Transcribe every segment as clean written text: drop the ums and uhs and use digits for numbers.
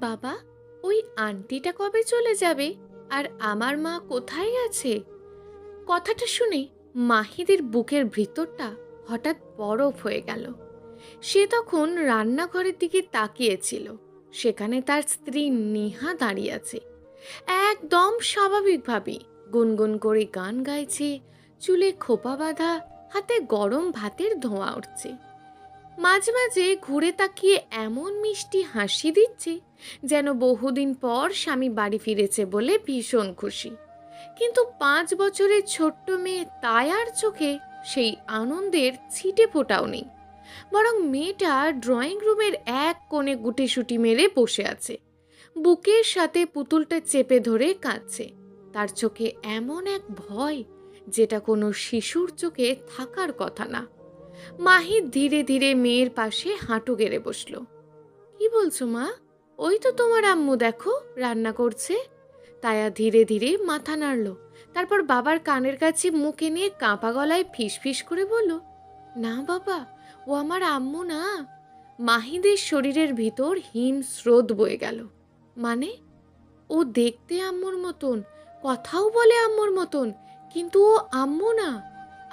বাবা, ওই আন্টিটা কবে চলে যাবে? আর আমার মা কোথায় আছে? কথাটা শুনে মাহিদের বুকের ভিতরটা হঠাৎ বরফ হয়ে গেল। সে তখন রান্নাঘরের দিকে তাকিয়েছিল। সেখানে তার স্ত্রী নেহা দাঁড়িয়ে আছে, একদম স্বাভাবিকভাবেই গুনগুন করে গান গাইছে, চুলে খোপা বাঁধা, হাতে গরম ভাতের ধোঁয়া উঠছে। মাঝে মাঝে ঘুরে তাকিয়ে এমন মিষ্টি হাসি দিচ্ছে যেন বহুদিন পর স্বামী বাড়ি ফিরেছে বলে ভীষণ খুশি। কিন্তু 5 বছরের ছোট্ট মেয়ে তায়ার চোখে সেই আনন্দের ছিটে ফোঁটাও নেই। বরং মেয়েটা ড্রয়িং রুমের এক কোণে গুটিসুটি মেরে বসে আছে, বুকের সাথে পুতুলটা চেপে ধরে কাঁদছে। তার চোখে এমন এক ভয় যেটা কোনো শিশুর চোখে থাকার কথা না। মাহির ধীরে ধীরে মেয়ের পাশে হাঁটু গেড়ে বসল। কি বলছো মা? ওই তো তোমার আম্মু, দেখো রান্না করছে। তায়া ধীরে ধীরে মাথা নাড়ল, তারপর বাবার কানের কাছে মুখে নিয়ে কাঁপা গলায় ফিসফিস করে বলল, না বাবা, ও আমার আম্মু না। মাহিদের শরীরের ভিতর হিম স্রোত বয়ে গেল। মানে, ও দেখতে আম্মুর মতন, কথাও বলে আম্মুর মতন, কিন্তু ও আম্মু না।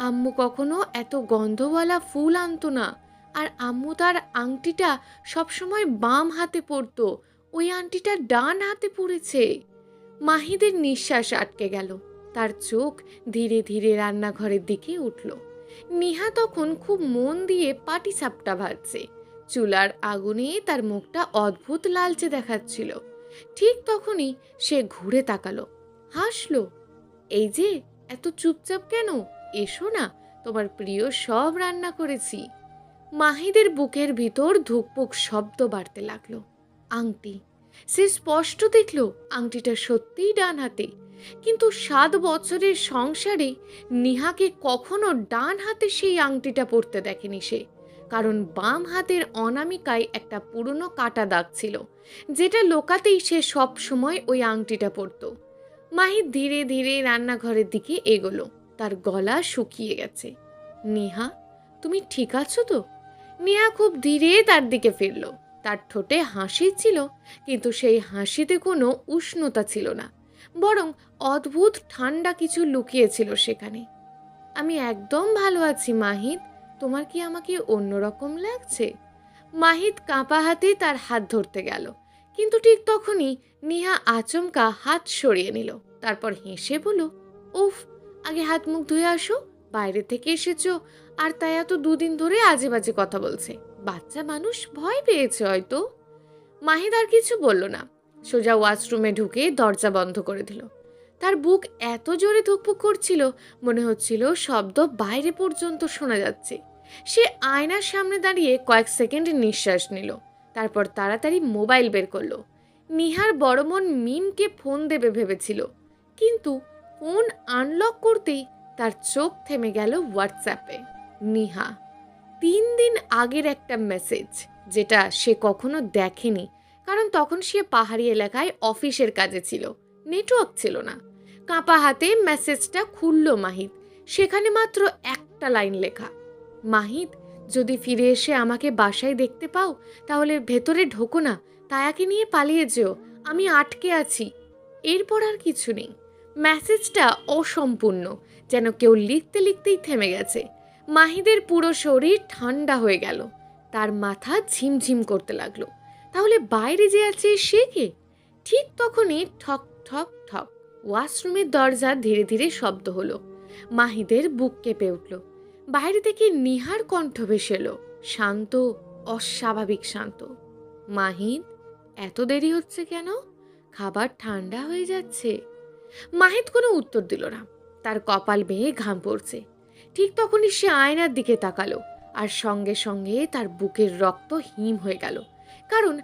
আম্মু কখনো এত গন্ধওয়ালা ফুল আনতো না। আর আম্মু তার আংটিটা সবসময় বাম হাতে পরতো, ওই আংটিটা ডান হাতে পড়েছে। মাহিদের নিঃশ্বাস আটকে গেল। তার চোখ ধীরে ধীরে রান্নাঘরের দিকে উঠল। নিহা তখন খুব মন দিয়ে পাটিসাপটা ভাজছে। চুলার আগুনে তার মুখটা অদ্ভুত লালচে দেখাচ্ছিল। ঠিক তখনই সে ঘুরে তাকালো, হাসলো। এই যে, এত চুপচাপ কেন? এসো না, তোমার প্রিয় সব রান্না করেছি। মাহিদের বুকের ভিতর ধুকপুক শব্দ বাড়তে লাগলো। আংটি, সে স্পষ্ট দেখল আংটিটা সত্যিই ডান হাতে। কিন্তু 7 বছরের সংসারে নিহাকে কখনো ডান হাতে সেই আংটিটা পরতে দেখেনি সে। কারণ বাম হাতের অনামিকায় একটা পুরনো কাটা দাগ ছিল, যেটা লোকাতেই সে সব সময় ওই আংটিটা পরত। মাহি ধীরে ধীরে রান্নাঘরের দিকে এগোলো। তার গলা শুকিয়ে গেছে। নেহা, তুমি ঠিক আছো তো? নেহা খুব ধীরে তার দিকে ফিরল। তার ঠোঁটে হাসি ছিল, কিন্তু সেই হাসিতে কোনো উষ্ণতা ছিল না, বরং অদ্ভুত ঠান্ডা কিছু লুকিয়েছিল সেখানে। আমি একদম ভালো আছি মাহিদ, তোমার কি আমাকে অন্যরকম লাগছে? মাহিদ কাঁপা হাতে তার হাত ধরতে গেল, কিন্তু ঠিক তখনই নিহা আচমকা হাত সরিয়ে নিল। তারপর হেসে বলল, উফ, আগে হাত মুখ ধুয়ে আসো, বাইরে থেকে এসেছো। আর তাই এত 2 দিন ধরে আজে বাজে কথা বলছে, বাচ্চা মানুষ ভয় পেয়েছে হয়তো। মাহিদ আর কিছু বলল না, সোজা ওয়াশরুমে ঢুকে দরজা বন্ধ করে দিল। তার বুক এত জোরে ধুকপুক করছিল, মনে হচ্ছিল শব্দ বাইরে পর্যন্ত শোনা যাচ্ছে। সে আয়নার সামনে দাঁড়িয়ে কয়েক সেকেন্ড নিঃশ্বাস নিল, তারপর তাড়াতাড়ি মোবাইল বের করলো। নিহার বড় মন মিমকে ফোন দেবে ভেবেছিল, কিন্তু ফোন আনলক করতেই তার চোখ থেমে গেল হোয়াটসঅ্যাপে। নিহা 3 দিন আগের একটা মেসেজ, যেটা সে কখনো দেখেনি, কারণ তখন সে পাহাড়ি এলাকায় অফিসের কাজে ছিল, নেটওয়ার্ক ছিল না। কাঁপা হাতে মেসেজটা খুলল মাহিদ। সেখানে মাত্র একটা লাইন লেখা, মাহিদ, যদি ফিরে এসে আমাকে বাসায় দেখতে পাও তাহলে ভেতরে ঢোকো না, তায়াকে নিয়ে পালিয়ে যেও, আমি আটকে আছি। এরপর আর কিছু নেই। মেসেজটা অসম্পূর্ণ, যেন কেউ লিখতে লিখতেই থেমে গেছে। মাহিদের পুরো শরীর ঠান্ডা হয়ে গেল, তার মাথা ঝিমঝিম করতে লাগলো। তাহলে বাইরে যে আছে সে কে? ঠিক তখনই ঠক ঠক ঠক ওয়াশরুমের দরজা ধীরে ধীরে শব্দ হলো। মাহিদের বুক কেঁপে উঠল। বাইরে থেকে নিহার কণ্ঠ ভেসে এলো, শান্ত, অস্বাভাবিক শান্ত। মাহিদ, এত দেরি হচ্ছে কেন? খাবার ঠান্ডা হয়ে যাচ্ছে। মাহিদ কোনো উত্তর দিল না, তার কপাল বেয়ে ঘাম পড়ছে। ঠিক তখনই সে আয়নার দিকে তাকালো, আর সঙ্গে সঙ্গে তার বুকের রক্ত হিম হয়ে গেল। কারণ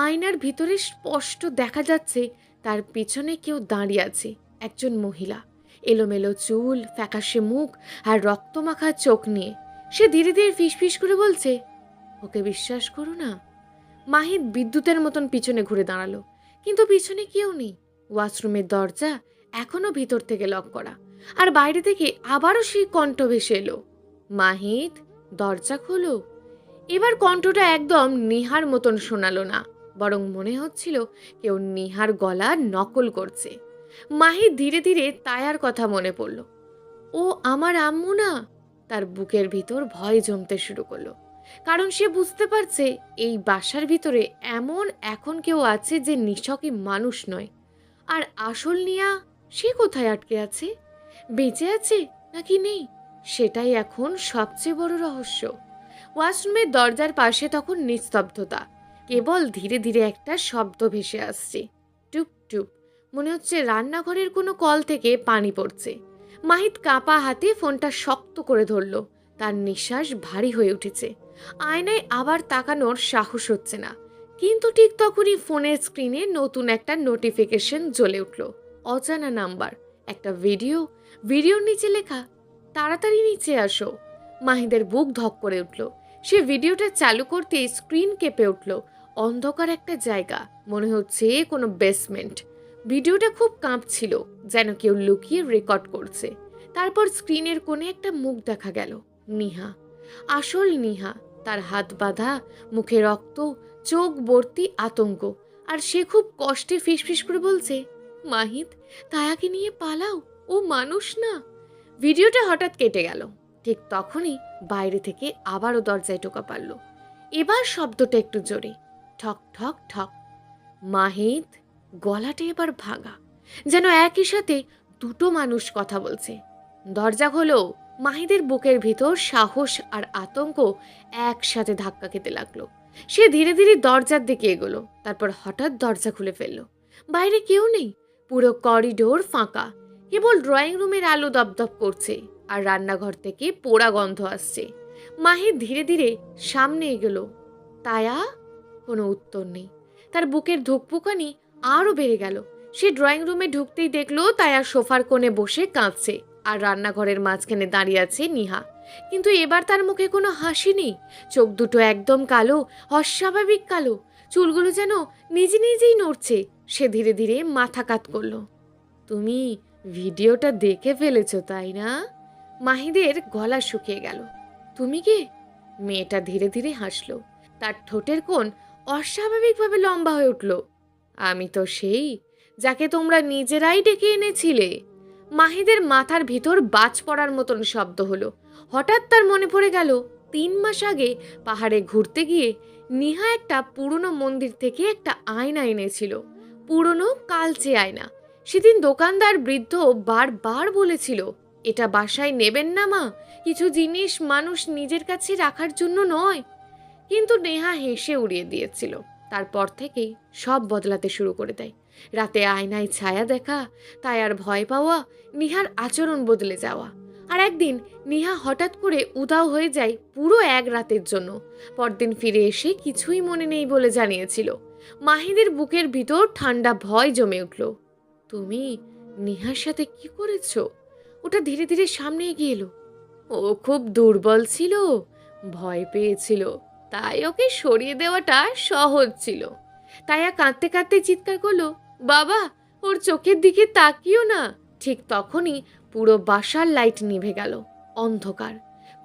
আয়নার ভিতরে স্পষ্ট দেখা যাচ্ছে তার পিছনে কেউ দাঁড়িয়ে আছে, একজন মহিলা, এলোমেলো চুল, ফ্যাকাশে মুখ আর রক্তমাখা চোখ নিয়ে। সে ধীরে ধীরে ফিসফিস করে বলছে, ওকে বিশ্বাস করো না। মাহিদ বিদ্যুতের মতন পিছনে ঘুরে দাঁড়ালো, কিন্তু পিছনে কেউ নেই। ওয়াশরুমের দরজা এখনো ভিতর থেকে লক করা, আর বাইরে থেকে আবারও সেই কণ্ঠ ভেসে এলো, মাহিদ, দরজা খোলো। এবার কণ্ঠটা একদম নিহার মতন শোনালো না, বরং মনে হচ্ছিল কেউ নিহার গলা নকল করছে। মাহির ধীরে ধীরে তায়ার কথা মনে পড়ল। ও আমার আম্মু না? তার বুকের ভিতর ভয় জমতে শুরু করলো, কারণ সে বুঝতে পারছে এই বাসার ভিতরে এমন এখন কেউ আছে যে নিছকই মানুষ নয়। আর আসল নিয়া, সে কোথায় আটকে আছে? বেঁচে আছে নাকি নেই, সেটাই এখন সবচেয়ে বড় রহস্য। ওয়াশরুমের দরজার পাশে তখন নিস্তব্ধতা, কেবল ধীরে ধীরে একটা শব্দ ভেসে আসছে, টুপ টুপ। মনে হচ্ছে রান্নাঘরের কোনো কল থেকে পানি পড়ছে। মাহিত কাঁপা হাতে ফোনটা শক্ত করে ধরল। তার নিঃশ্বাস ভারী হয়ে উঠেছে। আয়নায় আবার তাকানোর সাহস হচ্ছে না। কিন্তু ঠিক তখনই ফোনের স্ক্রিনে নতুন একটা নোটিফিকেশন জ্বলে উঠল। অজানা নাম্বার, একটা ভিডিওর নিচে লেখা, তাড়াতাড়ি নিচে আসো। মাহিদের বুক ধক করে উঠল। সে ভিডিওটা চালু করতে স্ক্রিন কেঁপে উঠল। অন্ধকার একটা জায়গা, মনে হচ্ছে কোনো বেসমেন্ট। ভিডিওটা খুব কাঁপছিল, যেন কেউ লুকিয়ে রেকর্ড করছে। তারপর স্ক্রিনের কোণে একটা মুখ দেখা গেল, নিহা, আসল নিহা। তার হাত বাঁধা, মুখে রক্ত, চোখ ভর্তি আতঙ্ক। আর সে খুব কষ্টে ফিসফিস করে বলছে, মাহিত, তায়াকে নিয়ে পালাও, ও মানুষ না। ভিডিওটা হঠাৎ কেটে গেল। ঠিক তখনই বাইরে থেকে আবারও দরজায় টোকা পড়ল। এবার শব্দটা একটু জোরে, ঠক ঠক ঠক। মাহিত, গলাটা এবার ভাঙা, যেন একই সাথে দুটো মানুষ কথা বলছে। দরজা খোলো। মাহিদের বুকের ভিতর সাহস আর আতঙ্ক একসাথে ধাক্কা খেতে লাগলো। সে ধীরে ধীরে দরজার দিকে এগোলো। তারপর হঠাৎ দরজা খুলে ফেললো। বাইরে কেউ নেই, পুরো করিডোর ফাঁকা। কেবল ড্রয়িং রুমের আলো দপদপ করছে, আর রান্নাঘর থেকে পোড়া গন্ধ আসছে। মাহির ধীরে ধীরে সামনে এগোলো। তায়া? কোনো উত্তর নেই। তার বুকের ধুকপুকানি আরও বেড়ে গেল। সে ড্রয়িং রুমে ঢুকতেই দেখলো তায়া সোফার কোণে বসে কাঁদছে, আর রান্নাঘরের মাঝখানে দাঁড়িয়ে আছে নিহা। কিন্তু এবার তার মুখে কোনো হাসি নেই। চোখ দুটো একদম কালো, অস্বাভাবিক কালো। চুলগুলো যেন নিজে নিজেই নড়ছে। সে ধীরে ধীরে মাথা কাত করলো। তুমি ভিডিওটা দেখে ফেলেছো, তাই না? মাহিদের গলা শুকিয়ে গেল। তুমি কে? মেয়েটা ধীরে ধীরে হাসলো। তার ঠোঁটের কোণ অস্বাভাবিকভাবে লম্বা হয়ে উঠল। আমি তো সেই, যাকে তোমরা নিজেরাই ডেকে এনেছিলে। মাহিদের মাথার ভিতর বাজ পড়ার মতন শব্দ হলো। হঠাৎ তার মনে পড়ে গেল 3 মাস আগে পাহাড়ে ঘুরতে গিয়ে নিহা একটা পুরনো মন্দির থেকে একটা আয়না এনেছিল। পুরনো কালচে আয়না। সেদিন দোকানদার বৃদ্ধ বারবার বলেছিল, এটা বাসায় নেবেন না মা, কিছু জিনিস মানুষ নিজের কাছে রাখার জন্য নয়। কিন্তু নেহা হেসে উড়িয়ে দিয়েছিল। তারপর থেকেই সব বদলাতে শুরু করে দেয়। রাতে আয়নায় ছায়া দেখা, তায়ার ভয় পাওয়া, নিহার আচরণ বদলে যাওয়া। আর একদিন নিহা হঠাৎ করে উধাও হয়ে যায় পুরো এক রাতের জন্য। পরদিন ফিরে এসে কিছুই মনে নেই বলে জানিয়েছিল। মাহিদের বুকের ভিতর ঠান্ডা ভয় জমে উঠল। তুমি নিহার সাথে কি করেছো? ওটা ধীরে ধীরে সামনে এগিয়ে এলো। ও খুব দুর্বল ছিল, ভয় পেয়েছিল, তাই ওকে সরিয়ে দেওয়াটা সহজ ছিল। তাইয়া কাঁদতে কাঁদতে চিৎকার করলো, বাবা, ওর চোখের দিকে তাকিও না। ঠিক তখনই পুরো বাসার লাইট নিভে গেল। অন্ধকার।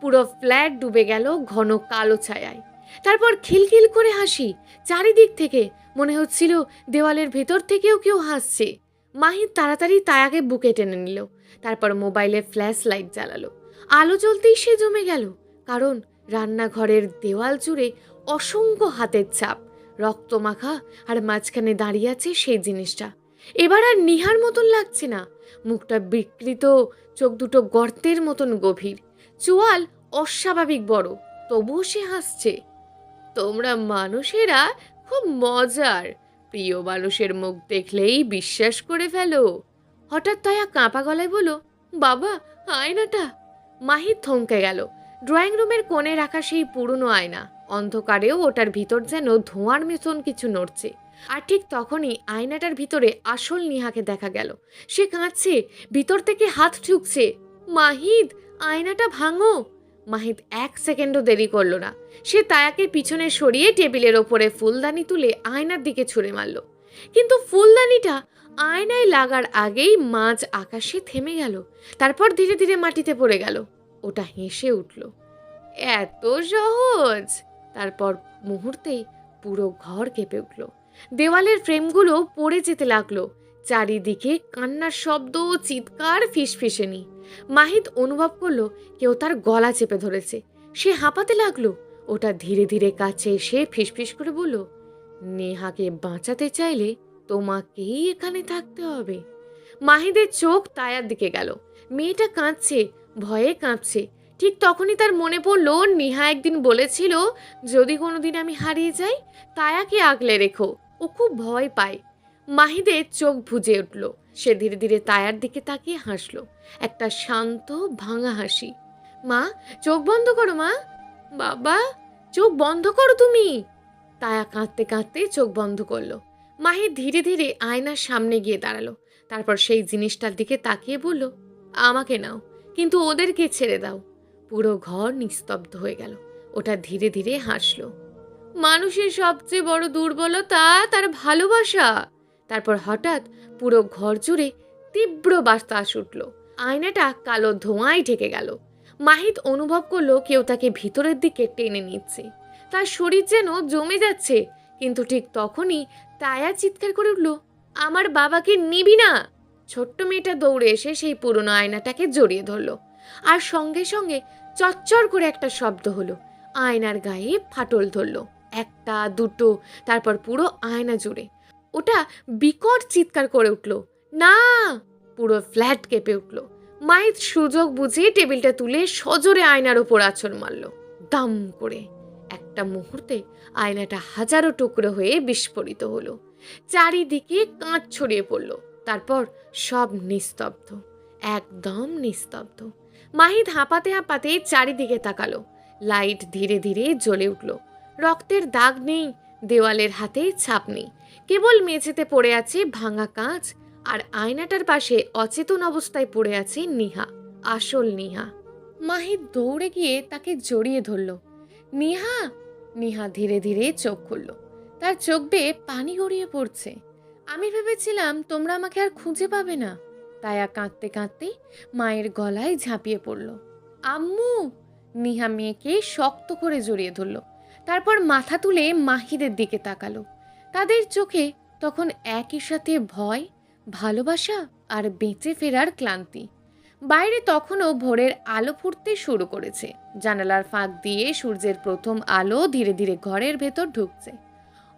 পুরো ফ্ল্যাট ডুবে গেল ঘন কালো ছায়ায়। তারপর খিলখিল করে হাসি চারিদিক থেকে। মনে হচ্ছিল দেওয়ালের ভেতর থেকেও কেউ হাসছে। মাহির তাড়াতাড়ি তায়াকে বুকে টেনে নিল। তারপর মোবাইলে ফ্ল্যাশ লাইট জ্বালালো। আলো জ্বলতেই সে জমে গেল, কারণ রান্নাঘরের দেওয়াল জুড়ে অসংখ্য হাতের ছাপ, রক্তমাখা, আর মাঝখানে দাঁড়িয়ে আছে সেই জিনিসটা। এবার আর নিহার মতন লাগছে না। মুখটা বিকৃত, চোখ দুটো গর্তের মতন গভীর, চোয়াল অস্বাভাবিক বড়, তবুও সে হাসছে। তোমরা মানুষেরা খুব মজার, প্রিয় মানুষের মুখ দেখলেই বিশ্বাস করে ফেলো। হঠাৎ তায়া কাঁপা গলায় বলল, বাবা, আয়নাটা। মাহির থমকে গেল। ড্রয়িং রুমের কোণে রাখা সেই পুরনো আয়না। অন্ধকারেও ওটার ভিতর যেন ধোঁয়ার মতন কিছু নড়ছে। আর ঠিক তখনই আয়নাটার ভিতরে আসল নিহাকে দেখা গেল। সে কাঁদছে, ভিতর থেকে হাত ঠুকছে। মাহিদ, আয়নাটা ভাঙো। মাহিদ 1 সেকেন্ডও দেরি করলো না। সে তায়াকে পিছনে সরিয়ে টেবিলের ওপরে ফুলদানি তুলে আয়নার দিকে ছুঁড়ে মারল। কিন্তু ফুলদানিটা আয়নায় লাগার আগেই মাঝ আকাশে থেমে গেল। তারপর ধীরে ধীরে মাটিতে পড়ে গেল। ওটা হেসে উঠল। এত সহজ! তারপর মুহূর্তেই পুরো ঘর কেঁপে উঠল। দেওয়ালের ফ্রেমগুলো পড়ে যেতে লাগলো। চারিদিকে কান্নার শব্দ, চিৎকার, ফিসফিসানি। মাহিদ অনুভব করলো কেউ তার গলা চেপে ধরেছে। সে হাঁপাতে লাগলো। ওটা ধীরে ধীরে কাছে এসে ফিসফিস করে বলল, নেহাকে বাঁচাতে চাইলে তোমাকেই এখানে থাকতে হবে। মাহিদের চোখ তায়ার দিকে গেল। মেয়েটা কাঁদছে, ভয়ে কাঁপছে। ঠিক তখনই তার মনে পড়লো নেহা একদিন বলেছিল, যদি কোনোদিন আমি হারিয়ে যাই তায়াকে আগলে রেখো, ও খুব ভয় পায়। মাহিদের চোখ বুজে উঠল। সে ধীরে ধীরে তায়ার দিকে তাকিয়ে হাসলো, একটা শান্ত ভাঙা হাসি। মা, চোখ বন্ধ করো মা। বাবা, চোখ বন্ধ করো তুমি। তায়া কাঁদতে কাঁদতে চোখ বন্ধ করলো। মাহির ধীরে ধীরে আয়নার সামনে গিয়ে দাঁড়ালো। তারপর সেই জিনিসটার দিকে তাকিয়ে বলল, আমাকে নাও, কিন্তু ওদেরকে ছেড়ে দাও। পুরো ঘর নিস্তব্ধ হয়ে গেল। ওটা ধীরে ধীরে হাসলো। মানুষের সবচেয়ে বড় দুর্বলতা তার ভালোবাসা। তারপর হঠাৎ পুরো ঘর জুড়ে তীব্র বাতাস উঠল। আয়নাটা কালো ধোঁয়ায় ঢেকে গেল। মাহিদ অনুভব করলো কেউ তাকে ভিতরের দিকে টেনে নিচ্ছে। তার শরীর যেন জমে যাচ্ছে। কিন্তু ঠিক তখনই তায়া চিৎকার করে উঠল, আমার বাবাকে নিবি না। ছোট্ট মেয়েটা দৌড়ে এসে সেই পুরনো আয়নাটাকে জড়িয়ে ধরল। আর সঙ্গে সঙ্গে চচ্চর করে একটা শব্দ হলো। আয়নার গায়ে ফাটল ধরল, একটা, দুটো, তারপর পুরো আয়না জুড়ে। ওটা বিকট চিৎকার করে উঠল, না! পুরো ফ্ল্যাট কেঁপে উঠল। মাহিদ সুযোগ বুঝে টেবিলটা তুলে সজোরে আয়নার ওপর আছড় মারল, দাম করে। একটা মুহূর্তে আয়নাটা হাজারো টুকরো হয়ে বিস্ফোরিত হলো। চারিদিকে কাঁচ ছড়িয়ে পড়ল। তারপর সব নিস্তব্ধ, একদম নিস্তব্ধ। মাহিদ হাঁপাতে হাঁপাতে চারিদিকে তাকালো। লাইট ধীরে ধীরে জ্বলে উঠল। রক্তের দাগ নেই, দেওয়ালের হাতে ছাপ নেই। কেবল মেঝেতে পড়ে আছে ভাঙা কাঁচ, আর আয়নাটার পাশে অচেতন অবস্থায় পড়ে আছে নিহা, আসল নিহা। মাহিদ দৌড়ে গিয়ে তাকে জড়িয়ে ধরল। নিহা! নিহা ধীরে ধীরে চোখ খুলল। তার চোখ বেয়ে পানি গড়িয়ে পড়ছে। আমি ভেবেছিলাম তোমরা আমাকে আর খুঁজে পাবে না। তায়া কাঁদতে কাঁদতে মায়ের গলায় ঝাঁপিয়ে পড়ল। আম্মু! নিহা মেয়েকে শক্ত করে জড়িয়ে ধরল। তারপর মাথা তুলে মাহিদের দিকে তাকালো। তাদের চোখে তখন একই সাথে ভয়, ভালোবাসা আর বেঁচে ফেরার ক্লান্তি। বাইরে তখনও ভোরের আলো ফুটতে শুরু করেছে। জানালার ফাঁক দিয়ে সূর্যের প্রথম আলো ধীরে ধীরে ঘরের ভেতর ঢুকছে।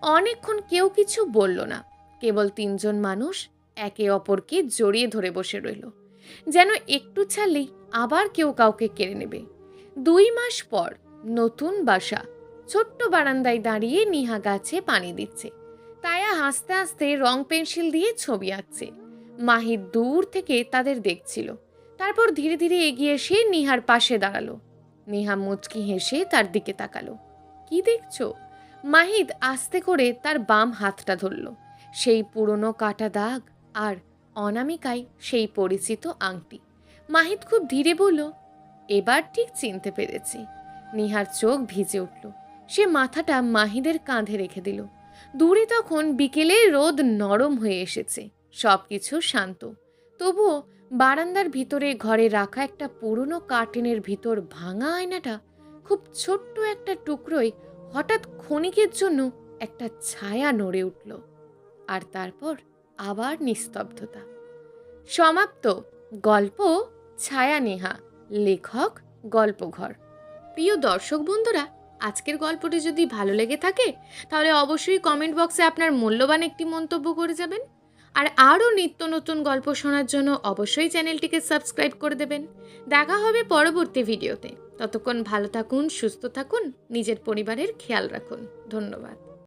অনেকক্ষণ কেউ কিছু বলল না। কেবল তিনজন মানুষ একে অপরকে জড়িয়ে ধরে বসে রইল, যেন একটু ছাড়লেই আবার কেউ কাউকে কেড়ে নেবে। 2 মাস পর নতুন বাসা। ছোট্ট বারান্দায় দাঁড়িয়ে নিহা গাছে পানি দিচ্ছে। তায়া হাসতে হাসতে রং পেন্সিল দিয়ে ছবি আঁকছে। মাহিদ দূর থেকে তাদের দেখছিল। তারপর ধীরে ধীরে এগিয়ে এসে নিহার পাশে দাঁড়ালো। নিহা মুচকি হেসে তার দিকে তাকালো। কি দেখছো? মাহিদ আস্তে করে তার বাম হাতটা ধরল। সেই পুরনো কাটা দাগ আর অনামিকায় সেই পরিচিত আংটি। মাহিদ খুব ধীরে বলল, এবার ঠিক চিনতে পেরেছি। নিহার চোখ ভিজে উঠল। সে মাথাটা মাহিদের কাঁধে রেখে দিল। দূরে তখন বিকেলে রোদ নরম হয়ে এসেছে। সবকিছু শান্ত। তবুও বারান্দার ভিতরে ঘরে রাখা একটা পুরনো কার্টেনের ভিতর ভাঙা আয়নাটা খুব ছোট্ট একটা টুকরোয় হঠাৎ ক্ষণিকের জন্য একটা ছায়া নড়ে উঠল। আর তারপর আবার নিস্তব্ধতা। সমাপ্ত। গল্প ছায়া নেহা। লেখক গল্পঘর। প্রিয় দর্শক বন্ধুরা, আজকের গল্পটি যদি ভালো লেগে থাকে তাহলে অবশ্যই কমেন্ট বক্সে আপনার মূল্যবান একটি মন্তব্য করে যাবেন। আর আরও নিত্য নতুন গল্প শোনার জন্য অবশ্যই চ্যানেলটিকে সাবস্ক্রাইব করে দেবেন। দেখা হবে পরবর্তী ভিডিওতে। ততক্ষণ ভালো থাকুন, সুস্থ থাকুন, নিজের পরিবারের খেয়াল রাখুন। ধন্যবাদ।